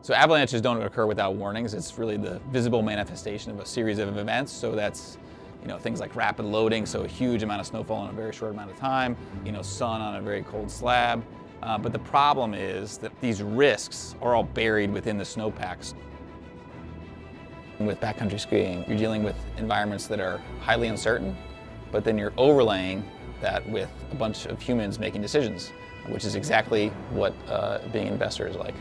So avalanches don't occur without warnings. It's really the visible manifestation of a series of events. So that's things like rapid loading, so a huge amount of snowfall in a very short amount of time, sun on a very cold slab. But the problem is that these risks are all buried within the snowpacks. With backcountry skiing, you're dealing with environments that are highly uncertain, but then you're overlaying that with a bunch of humans making decisions, which is exactly what being an investor is like.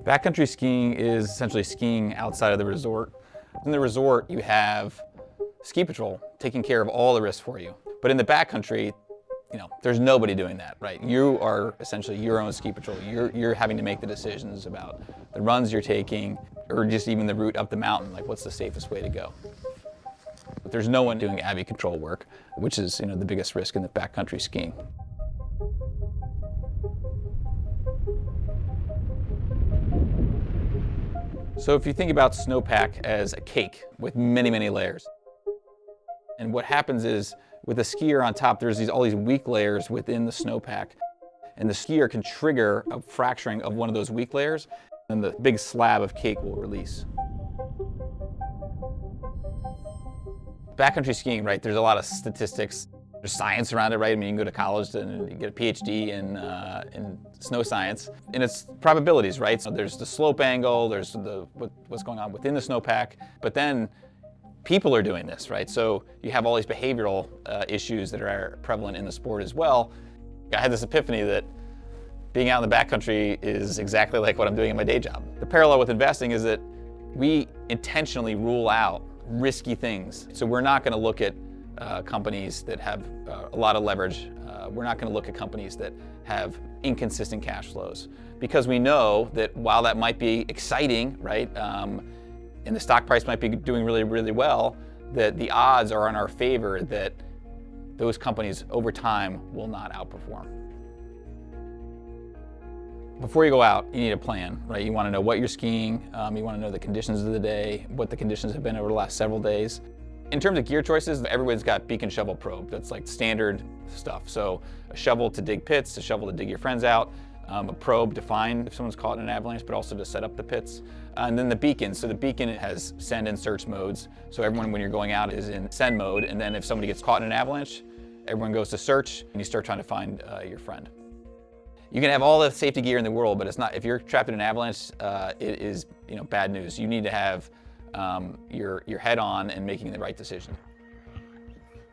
Backcountry skiing is essentially skiing outside of the resort. In the resort, you have ski patrol taking care of all the risks for you. But in the backcountry, there's nobody doing that, right? You are essentially your own ski patrol. You're having to make the decisions about the runs you're taking, or just even the route up the mountain, like what's the safest way to go. But there's no one doing AVI control work, which is the biggest risk in the backcountry skiing. So if you think about snowpack as a cake with many, many layers, and what happens is with a skier on top, there's all these weak layers within the snowpack, and the skier can trigger a fracturing of one of those weak layers, and the big slab of cake will release. Backcountry skiing, right, there's a lot of statistics. There's science around it, right? I mean, you can go to college and you get a PhD in snow science, and it's probabilities, right? So there's the slope angle, there's what's going on within the snowpack, but then people are doing this, right? So you have all these behavioral issues that are prevalent in the sport as well. I had this epiphany that being out in the backcountry is exactly like what I'm doing in my day job. The parallel with investing is that we intentionally rule out risky things. So we're not going to look at companies that have a lot of leverage. We're not going to look at companies that have inconsistent cash flows, because we know that while that might be exciting, right, and the stock price might be doing really, really well, that the odds are in our favor that those companies over time will not outperform. Before you go out, you need a plan, right? You want to know what you're skiing, you want to know the conditions of the day, what the conditions have been over the last several days. In terms of gear choices, everyone's got beacon, shovel, probe. That's like standard stuff. So a shovel to dig pits, a shovel to dig your friends out, a probe to find if someone's caught in an avalanche, but also to set up the pits. And then the beacon. So the beacon has send and search modes. So everyone, when you're going out, is in send mode. And then if somebody gets caught in an avalanche, everyone goes to search and you start trying to find your friend. You can have all the safety gear in the world, but it's not. If you're trapped in an avalanche, it is bad news. You need to have your head on and making the right decision.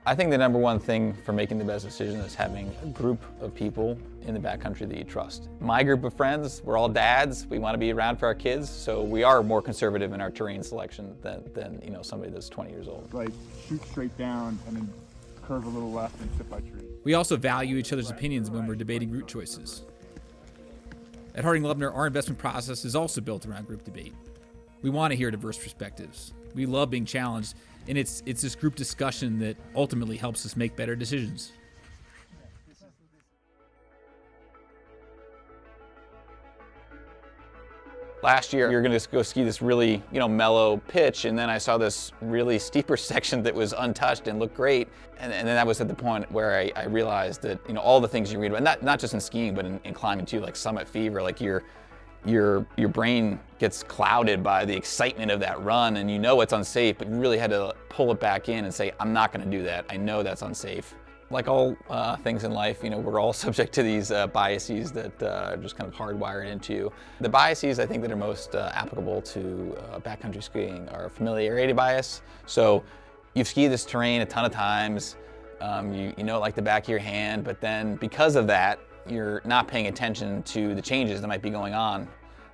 I think the number one thing for making the best decision is having a group of people in the backcountry that you trust. My group of friends, we're all dads. We want to be around for our kids, so we are more conservative in our terrain selection than somebody that's 20 years old. Like shoot straight down and then curve a little left and sit by trees. We also value each other's opinions when we're debating route choices. At Harding Loevner, our investment process is also built around group debate. We want to hear diverse perspectives. We love being challenged, and it's this group discussion that ultimately helps us make better decisions. Last year, we were going to go ski this really, mellow pitch, and then I saw this really steeper section that was untouched and looked great. And then that was at the point where I realized that, all the things you read about, not just in skiing, but in climbing too, like summit fever, like your brain gets clouded by the excitement of that run, and it's unsafe, but you really had to pull it back in and say, I'm not going to do that. I know that's unsafe. Like all things in life, we're all subject to these biases that are just kind of hardwired into you. The biases I think that are most applicable to backcountry skiing are familiarity bias. So you've skied this terrain a ton of times, you know it like the back of your hand, but then because of that, you're not paying attention to the changes that might be going on.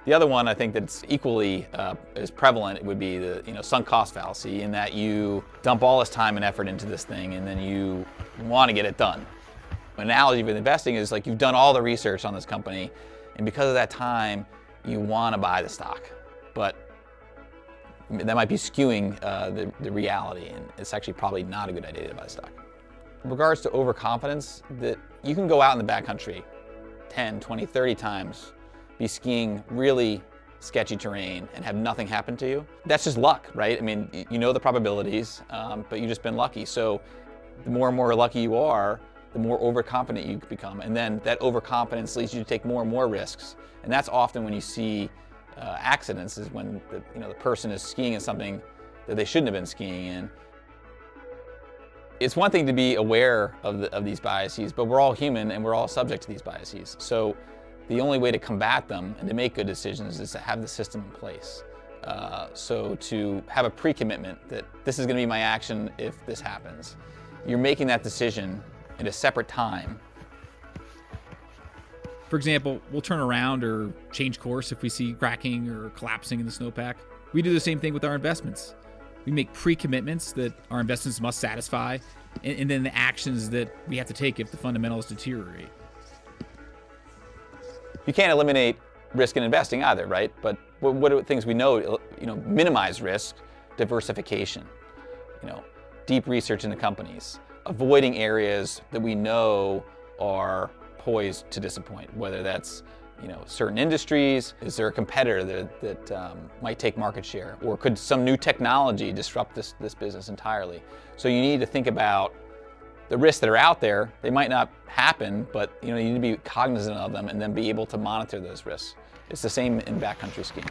The other one I think that's equally as prevalent would be the sunk cost fallacy, in that you dump all this time and effort into this thing and then you want to get it done. An analogy with investing is like you've done all the research on this company, and because of that time you want to buy the stock, but that might be skewing the reality, and it's actually probably not a good idea to buy the stock. In regards to overconfidence, that you can go out in the backcountry 10, 20, 30 times, be skiing really sketchy terrain and have nothing happen to you, that's just luck, right? I mean, you know the probabilities, but you've just been lucky. So the more and more lucky you are, the more overconfident you become. And then that overconfidence leads you to take more and more risks. And that's often when you see accidents, is when the person is skiing in something that they shouldn't have been skiing in. It's one thing to be aware of these biases, but we're all human and we're all subject to these biases. So the only way to combat them and to make good decisions is to have the system in place. So to have a pre-commitment that this is going to be my action if this happens. You're making that decision at a separate time. For example, we'll turn around or change course if we see cracking or collapsing in the snowpack. We do the same thing with our investments. We make pre-commitments that our investments must satisfy, and then the actions that we have to take if the fundamentals deteriorate. You can't eliminate risk in investing either, right? But what are things we know? Minimize risk, diversification, deep research into companies, avoiding areas that we know are poised to disappoint, whether that's certain industries. Is there a competitor that might take market share, or could some new technology disrupt this business entirely? So you need to think about the risks that are out there. They might not happen, but you need to be cognizant of them and then be able to monitor those risks. It's the same in backcountry skiing.